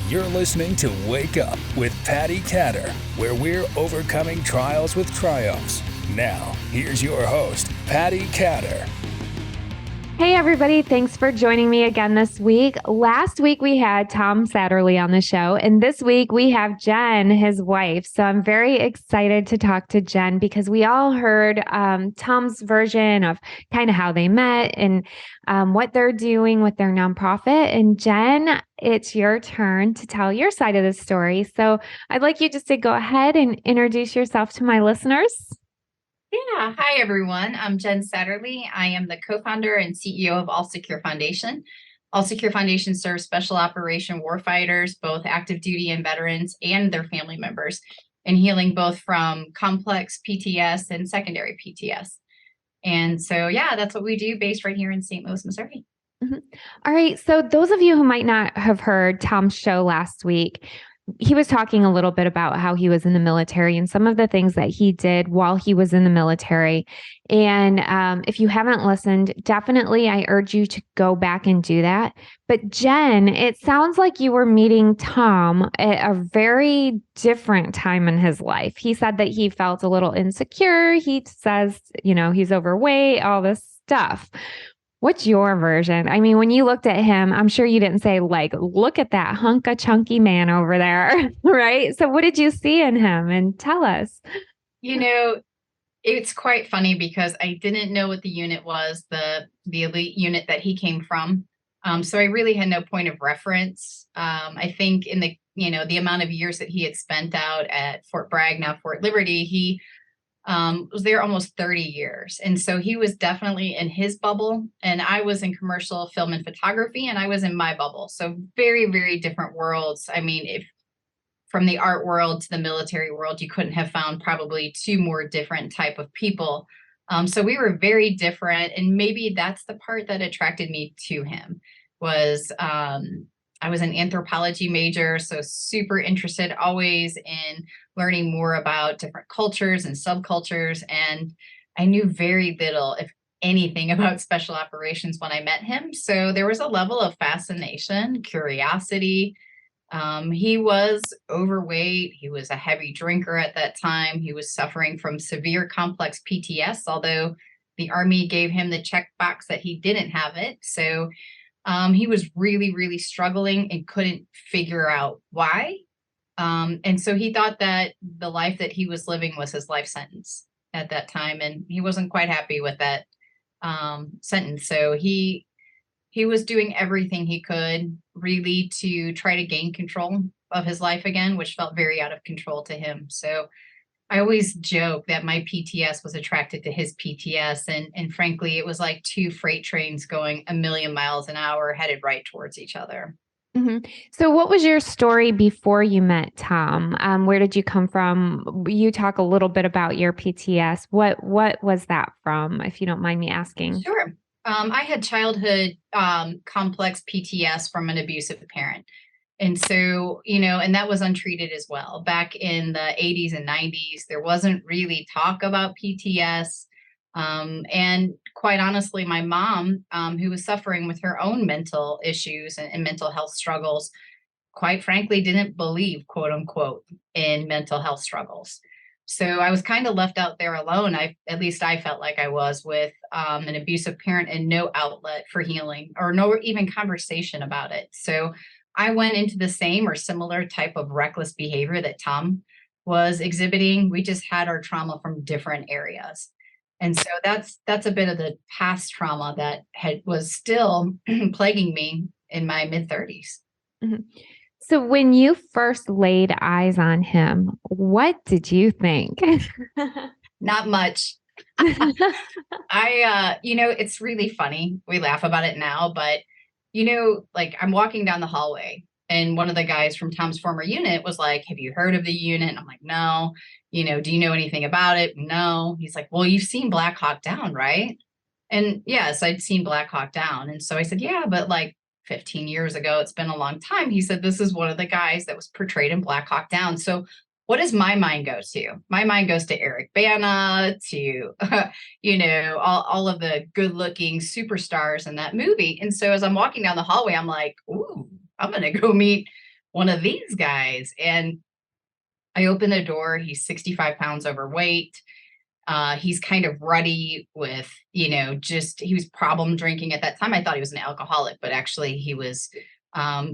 You're listening to Wake Up with Patti Katter, where we're overcoming trials with triumphs. Now, here's your host, Patti Katter. Hey, everybody. Thanks for joining me again this week. Last week, we had Tom Satterly on the show, and this week we have Jen, his wife. So I'm very excited to talk to Jen because we all heard Tom's version of kind of how they met and what they're doing with their nonprofit. And Jen, it's your turn to tell your side of the story. So I'd like you just to go ahead and introduce yourself to my listeners. Yeah. Hi, everyone. I'm Jen Satterly. I am the co-founder and CEO of All Secure Foundation. All Secure Foundation serves special operation warfighters, both active duty and veterans, and their family members, in healing both from complex PTS and secondary PTS. And so, yeah, that's what we do based right here in St. Louis, Missouri. Mm-hmm. All right. So those of you who might not have heard Tom's show last week, he was talking a little bit about how he was in the military and some of the things that he did while he was in the military. And if you haven't listened, definitely I urge you to go back and do that. But Jen, it sounds like you were meeting Tom at a very different time in his life. He said that he felt a little insecure. He says, he's overweight, all this stuff. What's your version? I mean, when you looked at him, I'm sure you didn't say, look at that hunk of chunky man over there, right? So what did you see in him? And tell us. It's quite funny because I didn't know what the unit was, the elite unit that he came from. So I really had no point of reference. I think in the amount of years that he had spent out at Fort Bragg, now Fort Liberty, he was there almost 30 years. And so he was definitely in his bubble, and I was in commercial film and photography, and I was in my bubble. So very, very different worlds. I mean, if from the art world to the military world, you couldn't have found probably two more different type of people. So we were very different. And maybe that's the part that attracted me to him was, I was an anthropology major, so super interested always in learning more about different cultures and subcultures. And I knew very little, if anything, about special operations when I met him. So there was a level of fascination, curiosity. He was overweight. He was a heavy drinker at that time. He was suffering from severe complex PTS, although the Army gave him the checkbox that he didn't have it. So he was really, really struggling and couldn't figure out why. And so he thought that the life that he was living was his life sentence at that time. And he wasn't quite happy with that sentence. So he was doing everything he could really to try to gain control of his life again, which felt very out of control to him. So I always joke that my PTS was attracted to his PTS. And frankly, it was like two freight trains going a million miles an hour headed right towards each other. Mm-hmm. So what was your story before you met Tom? Where did you come from? You talk a little bit about your PTS. What was that from, if you don't mind me asking? Sure. I had childhood complex PTS from an abusive parent. And so, and that was untreated as well. Back in the 80s and 90s, there wasn't really talk about PTS. And quite honestly, my mom, who was suffering with her own mental issues and mental health struggles, quite frankly, didn't believe, quote unquote, in mental health struggles. So I was kind of left out there alone. At least I felt like I was with an abusive parent and no outlet for healing or no even conversation about it. So I went into the same or similar type of reckless behavior that Tom was exhibiting. We just had our trauma from different areas. And so that's a bit of the past trauma that was still plaguing me in my mid-30s. Mm-hmm. So when you first laid eyes on him, what did you think? Not much. It's really funny. We laugh about it now, but I'm walking down the hallway and one of the guys from Tom's former unit was like, have you heard of the unit? And I'm like, no. Do you know anything about it? No. He's like, well, you've seen Black Hawk Down, right? And yes, I'd seen Black Hawk Down. And so I said, yeah, but 15 years ago, it's been a long time. He said, this is one of the guys that was portrayed in Black Hawk Down. So what does my mind go to? My mind goes to Eric Bana, to, all of the good looking superstars in that movie. And so as I'm walking down the hallway, I'm like, ooh, I'm going to go meet one of these guys. And I open the door. He's 65 pounds overweight. He's kind of ruddy with, he was problem drinking at that time. I thought he was an alcoholic, but actually he was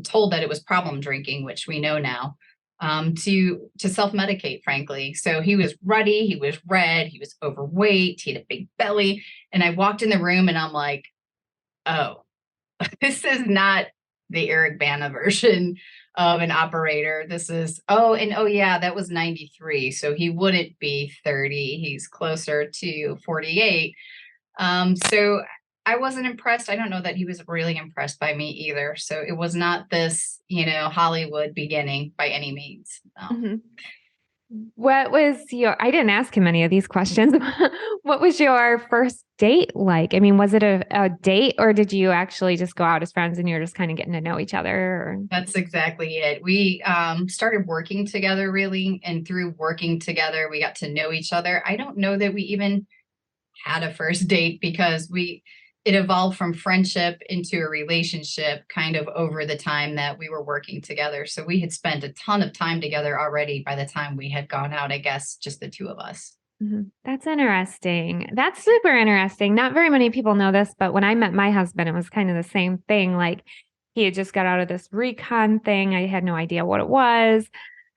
told that it was problem drinking, which we know now, to self-medicate, frankly. So he was ruddy, he was red, he was overweight, he had a big belly. And I walked in the room and I'm like, oh, this is not the Eric Bana version of an operator. This is, oh yeah, that was 93. So he wouldn't be 30. He's closer to 48. So I wasn't impressed. I don't know that he was really impressed by me either. So it was not this, Hollywood beginning by any means. Mm-hmm. What was I didn't ask him any of these questions. What was your first date like? I mean, was it a date, or did you actually just go out as friends and you're just kind of getting to know each other? Or? That's exactly it. We started working together, really. And through working together, we got to know each other. I don't know that we even had a first date because it evolved from friendship into a relationship kind of over the time that we were working together. So we had spent a ton of time together already by the time we had gone out, I guess, just the two of us. Mm-hmm. That's interesting. That's super interesting. Not very many people know this, but when I met my husband, it was kind of the same thing. Like he had just got out of this recon thing. I had no idea what it was.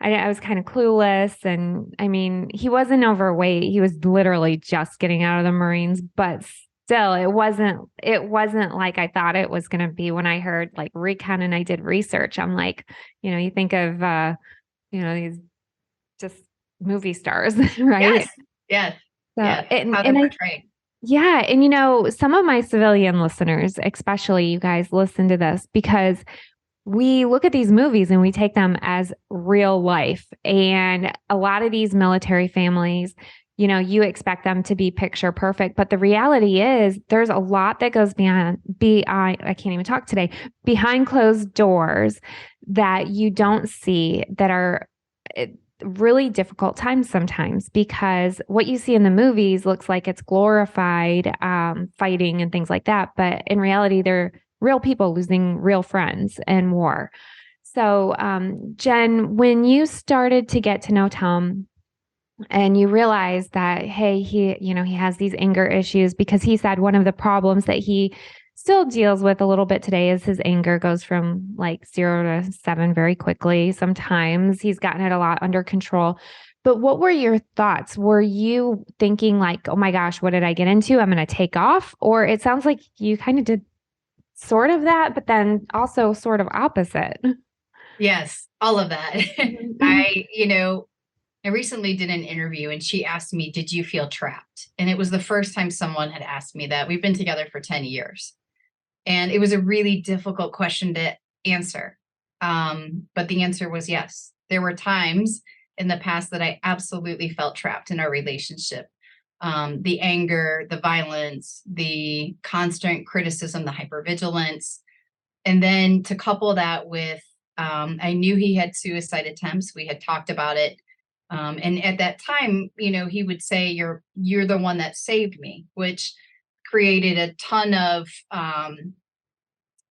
I was kind of clueless. And I mean, he wasn't overweight. He was literally just getting out of the Marines, but still, it wasn't like I thought it was going to be when I heard like recon and I did research. I'm like, you think of, these just movie stars, right? Yes. So, yeah. And How they're portrayed. Yeah. And, some of my civilian listeners, especially you guys, listen to this because we look at these movies and we take them as real life. And a lot of these military families, you expect them to be picture perfect, but the reality is there's a lot that goes beyond, I can't even talk today, behind closed doors that you don't see that are really difficult times sometimes, because what you see in the movies looks like it's glorified fighting and things like that. But in reality, they're real people losing real friends in war. So, Jen, when you started to get to know Tom, and you realize that, hey, he has these anger issues, because he said one of the problems that he still deals with a little bit today is his anger goes from like 0 to 7 very quickly. Sometimes he's gotten it a lot under control. But what were your thoughts? Were you thinking like, oh my gosh, what did I get into? I'm going to take off? Or it sounds like you kind of did sort of that, but then also sort of opposite. Yes, all of that. I recently did an interview and she asked me, did you feel trapped? And it was the first time someone had asked me that. We've been together for 10 years. And it was a really difficult question to answer. But the answer was yes. There were times in the past that I absolutely felt trapped in our relationship. The anger, the violence, the constant criticism, the hypervigilance. And then to couple that with, I knew he had suicide attempts. We had talked about it. And at that time, he would say, you're the one that saved me, which created a ton of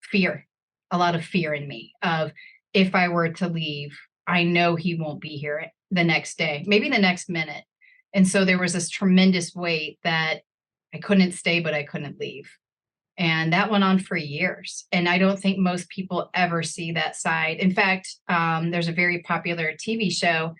fear, a lot of fear in me of, if I were to leave, I know he won't be here the next day, maybe the next minute. And so there was this tremendous weight that I couldn't stay, but I couldn't leave. And that went on for years. And I don't think most people ever see that side. In fact, there's a very popular TV show.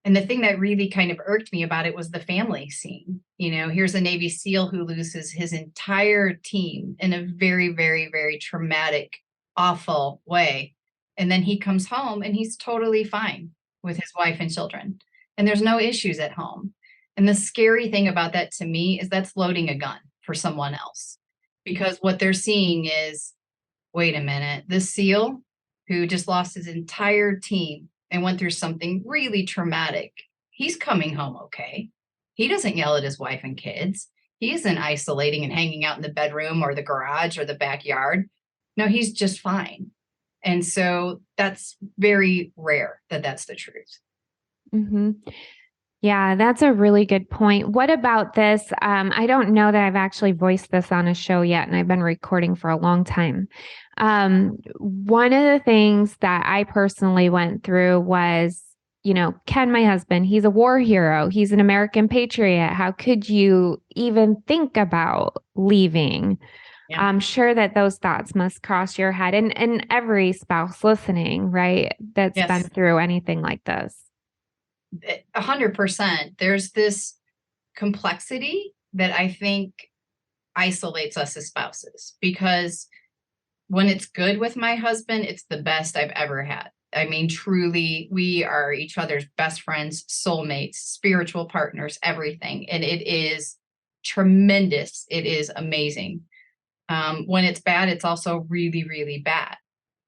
And the thing that really kind of irked me about it was the family scene. Here's a Navy SEAL who loses his entire team in a very, very, very traumatic, awful way. And then he comes home and he's totally fine with his wife and children. And there's no issues at home. And the scary thing about that to me is that's loading a gun for someone else. Because what they're seeing is, wait a minute, this SEAL who just lost his entire team and went through something really traumatic, he's coming home okay. He doesn't yell at his wife and kids. He isn't isolating and hanging out in the bedroom or the garage or the backyard. No, he's just fine. And so that's very rare that that's the truth. Mm-hmm. Yeah, that's a really good point. What about this? I don't know that I've actually voiced this on a show yet, and I've been recording for a long time. One of the things that I personally went through was, Ken, my husband, he's a war hero. He's an American patriot. How could you even think about leaving? Yeah. I'm sure that those thoughts must cross your head, and every spouse listening, right, that's been Yes, through anything like this. 100%. There's this complexity that I think isolates us as spouses, because when it's good with my husband, it's the best I've ever had. I mean, truly, we are each other's best friends, soulmates, spiritual partners, everything. And it is tremendous. It is amazing. When it's bad, it's also really, really bad.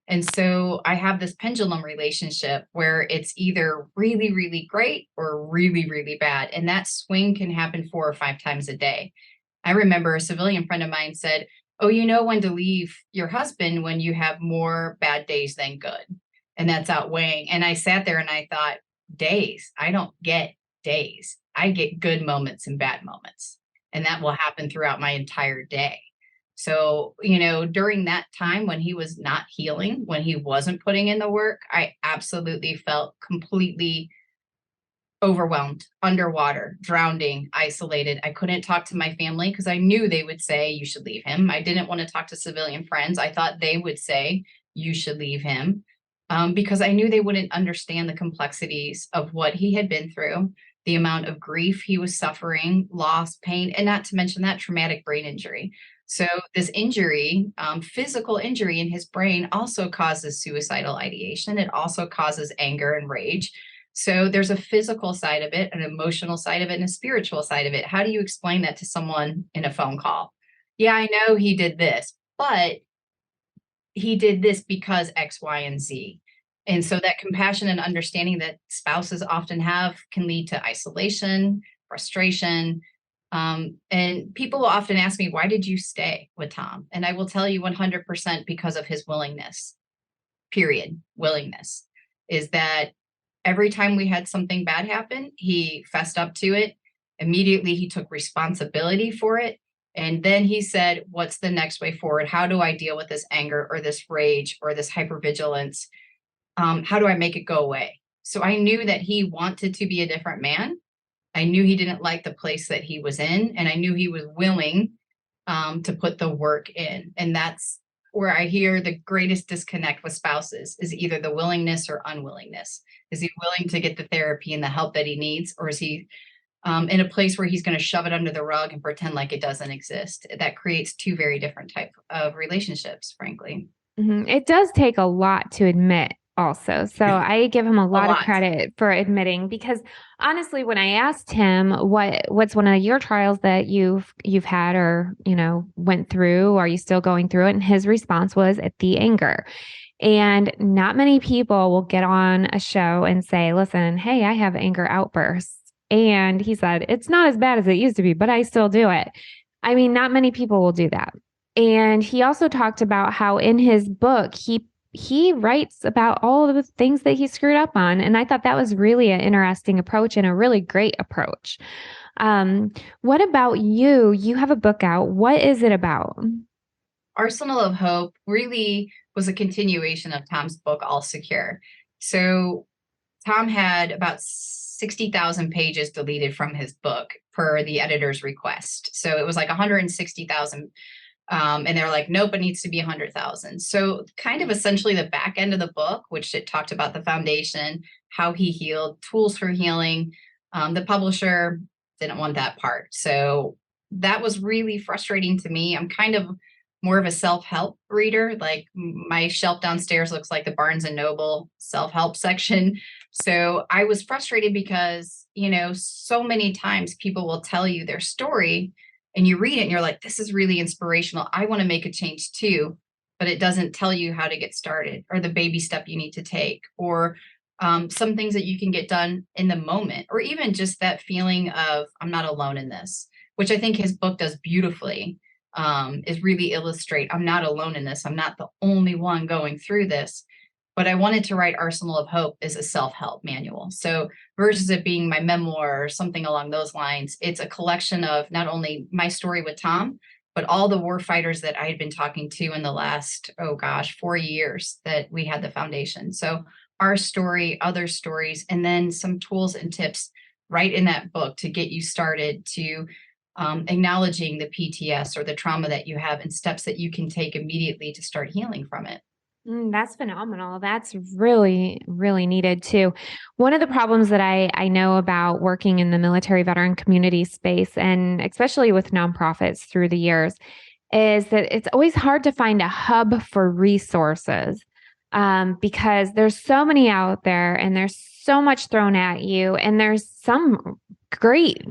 And so I have this pendulum relationship where it's either really, really great or really, really bad. And that swing can happen 4 or 5 times a day. I remember a civilian friend of mine said, "Oh, you know when to leave your husband when you have more bad days than good." And that's outweighing. And I sat there and I thought, days? I don't get days. I get good moments and bad moments. And that will happen throughout my entire day. So, during that time when he was not healing, when he wasn't putting in the work, I absolutely felt completely overwhelmed, underwater, drowning, isolated. I couldn't talk to my family because I knew they would say, "You should leave him." I didn't want to talk to civilian friends. I thought they would say, "You should leave him," because I knew they wouldn't understand the complexities of what he had been through, the amount of grief he was suffering, loss, pain, and not to mention that traumatic brain injury. So, this injury, physical injury in his brain, also causes suicidal ideation. It also causes anger and rage. So there's a physical side of it, an emotional side of it, and a spiritual side of it. How do you explain that to someone in a phone call? Yeah, I know he did this, but he did this because X, Y, and Z. And so that compassion and understanding that spouses often have can lead to isolation, frustration. And people will often ask me, "Why did you stay with Tom?" And I will tell you 100% because of his willingness, period. Willingness is that every time we had something bad happen, he fessed up to it. Immediately, he took responsibility for it. And then he said, "What's the next way forward? How do I deal with this anger or this rage or this hypervigilance? How do I make it go away?" So I knew that he wanted to be a different man. I knew he didn't like the place that he was in. And I knew he was willing to put the work in. And that's where I hear the greatest disconnect with spouses is either the willingness or unwillingness. Is he willing to get the therapy and the help that he needs, or is he in a place where he's going to shove it under the rug and pretend like it doesn't exist? That creates two very different type of relationships, frankly. It does take a lot to admit also. So I give him a lot of lot. credit for admitting, because honestly, when I asked him what's one of your trials that you've had or, went through, are you still going through it? And his response was at the anger. And not many people will get on a show and say, "Listen, hey, I have anger outbursts." And he said, "It's not as bad as it used to be, but I still do it." I mean, not many people will do that. And he also talked about how in his book, he writes about all of the things that he screwed up on. And I thought that was really an interesting approach and a really great approach. What about you? You have a book out. What is it about? Arsenal of Hope really was a continuation of Tom's book, All Secure. So Tom had about 60,000 pages deleted from his book per the editor's request. So it was like 160,000. And they're like, "Nope, it needs to be 100,000. So kind of essentially the back end of the book, which it talked about the foundation, how he healed, tools for healing. The publisher didn't want that part. So that was really frustrating to me. I'm kind of more of a self-help reader. Like my shelf downstairs looks like the Barnes and Noble self-help section. So I was frustrated because, so many times people will tell you their story and you read it and you're like, "This is really inspirational. I want to make a change too." But it doesn't tell you how to get started or the baby step you need to take, or some things that you can get done in the moment, or even just that feeling of, "I'm not alone in this," which I think his book does beautifully, is really illustrate, "I'm not alone in this. I'm not the only one going through this." but I wanted to write Arsenal of Hope as a self-help manual. So versus it being my memoir or something along those lines, it's a collection of not only my story with Tom, but all the warfighters that I had been talking to in the last, 4 years that we had the foundation. So our story, other stories, and then some tools and tips right in that book to get you started to acknowledging the PTS or the trauma that you have and steps that you can take immediately to start healing from it. That's phenomenal. That's really, really needed too. One of the problems that I know about working in the military veteran community space, and especially with nonprofits through the years, is that it's always hard to find a hub for resources because there's so many out there and there's so much thrown at you. And there's some great,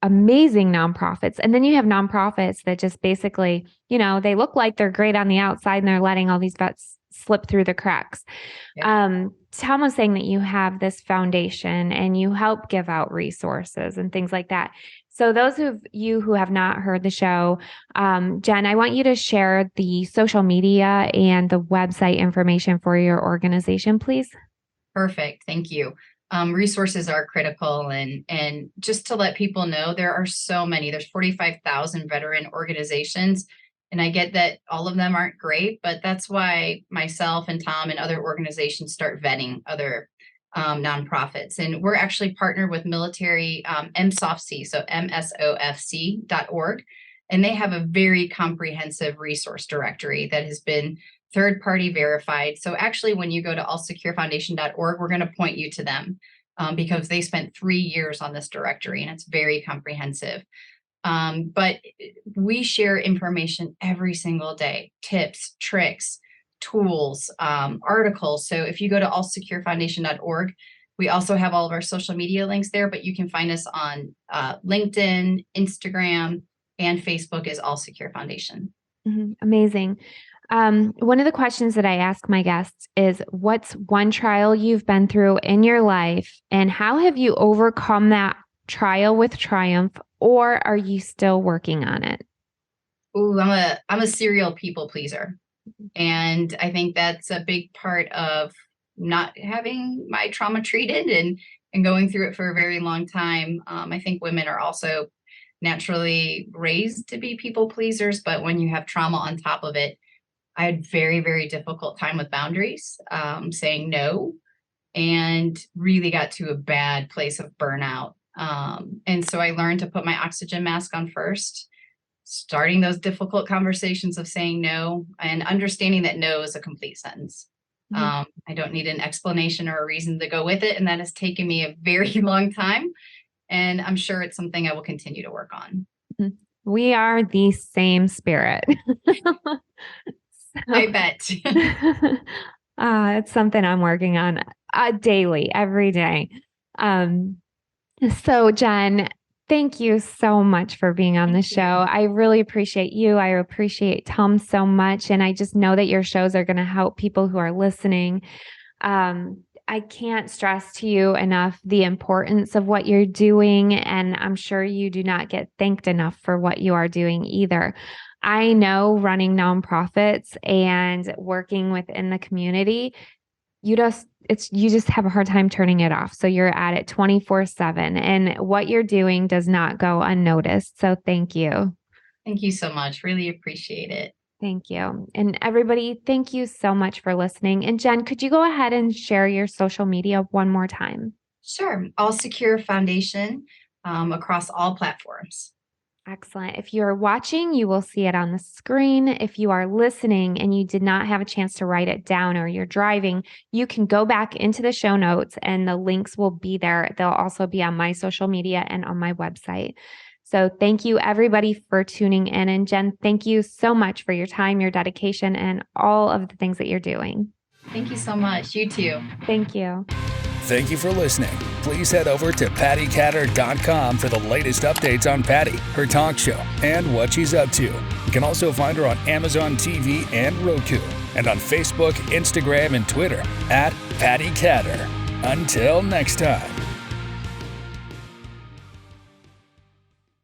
amazing nonprofits. And then you have nonprofits that just basically, they look like they're great on the outside and they're letting all these vets slip through the cracks. Yeah. Tom was saying that you have this foundation and you help give out resources and things like that. So those of you who have not heard the show, Jen, I want you to share the social media and the website information for your organization, please. Perfect. Thank you. Resources are critical, and just to let people know, there are so many. There's 45,000 veteran organizations, and I get that all of them aren't great, but that's why myself and Tom and other organizations start vetting other nonprofits. And we're actually partnered with military MSOFC, so MSOFC.org, and they have a very comprehensive resource directory that has been third-party verified. So actually, when you go to allsecurefoundation.org, we're going to point you to them because they spent 3 years on this directory, and it's very comprehensive. But we share information every single day, tips, tricks, tools, articles. So if you go to allsecurefoundation.org, we also have all of our social media links there, but you can find us on LinkedIn, Instagram, and Facebook is All Secure Foundation. Mm-hmm. Amazing. One of the questions that I ask my guests is, what's one trial you've been through in your life, and how have you overcome that trial with triumph, or are you still working on it? Ooh, I'm a serial people pleaser. And I think that's a big part of not having my trauma treated and going through it for a very long time. I think women are also naturally raised to be people pleasers, but when you have trauma on top of it, I had very, very difficult time with boundaries, saying no, and really got to a bad place of burnout. And so I learned to put my oxygen mask on first, starting those difficult conversations of saying no and understanding that no is a complete sentence. Mm-hmm. I don't need an explanation or a reason to go with it. And that has taken me a very long time. And I'm sure it's something I will continue to work on. We are the same spirit. I bet. It's something I'm working on daily, every day. So Jen, thank you so much for being on the show. I really appreciate you. I appreciate Tom so much. And I just know that your shows are going to help people who are listening. I can't stress to you enough the importance of what you're doing. And I'm sure you do not get thanked enough for what you are doing either. I know running nonprofits and working within the community, you just have a hard time turning it off. So you're at it 24/7, and what you're doing does not go unnoticed. So thank you. Thank you so much. Really appreciate it. Thank you. And everybody, thank you so much for listening. And Jen, could you go ahead and share your social media one more time? Sure. All Secure Foundation across all platforms. Excellent. If you're watching, you will see it on the screen. If you are listening and you did not have a chance to write it down or you're driving, you can go back into the show notes and the links will be there. They'll also be on my social media and on my website. So thank you everybody for tuning in. And Jen, thank you so much for your time, your dedication, and all of the things that you're doing. Thank you so much. You too. Thank you. Thank you for listening. Please head over to pattikatter.com for the latest updates on Patti, her talk show, and what she's up to. You can also find her on Amazon TV and Roku, and on Facebook, Instagram, and Twitter at Patti Katter. Until next time.